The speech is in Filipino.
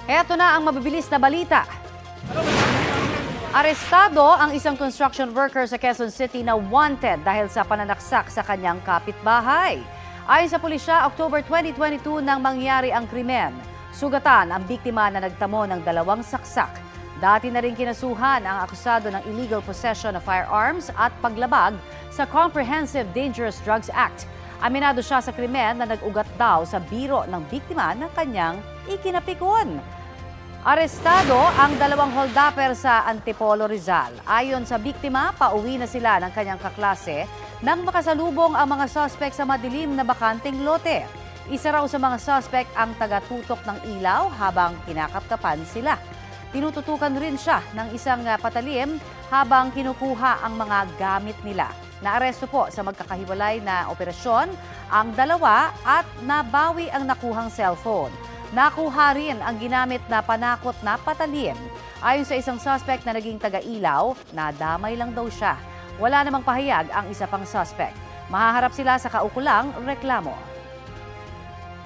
Eto na ang mabibilis na balita. Arestado ang isang construction worker sa Quezon City na wanted dahil sa pananaksak sa kanyang kapitbahay. Ayon sa pulisya, October 2022 nang mangyari ang krimen. Sugatan ang biktima na nagtamo ng 2 saksak. Dati na rin kinasuhan ang akusado ng illegal possession of firearms at paglabag sa Comprehensive Dangerous Drugs Act. Aminado siya sa krimen na nag-ugat daw sa biro ng biktima na kanyang ikinapikon. Arestado ang 2 holdupper sa Antipolo, Rizal. Ayon sa biktima, pauwi na sila ng kanyang kaklase nang makasalubong ang mga suspect sa madilim na bakanting lote. Isa raw sa mga suspect ang taga-tutok ng ilaw habang kinakapkapan sila. Tinututukan rin siya ng isang patalim habang kinukuha ang mga gamit nila. Naaresto po sa magkakahiwalay na operasyon ang 2 at nabawi ang nakuhang cellphone. Nakuha rin ang ginamit na panakot na patalim. Ayon sa isang suspect na naging taga-ilaw, nadamay lang daw siya. Wala namang pahayag ang isa pang suspect. Mahaharap sila sa kaukulang reklamo.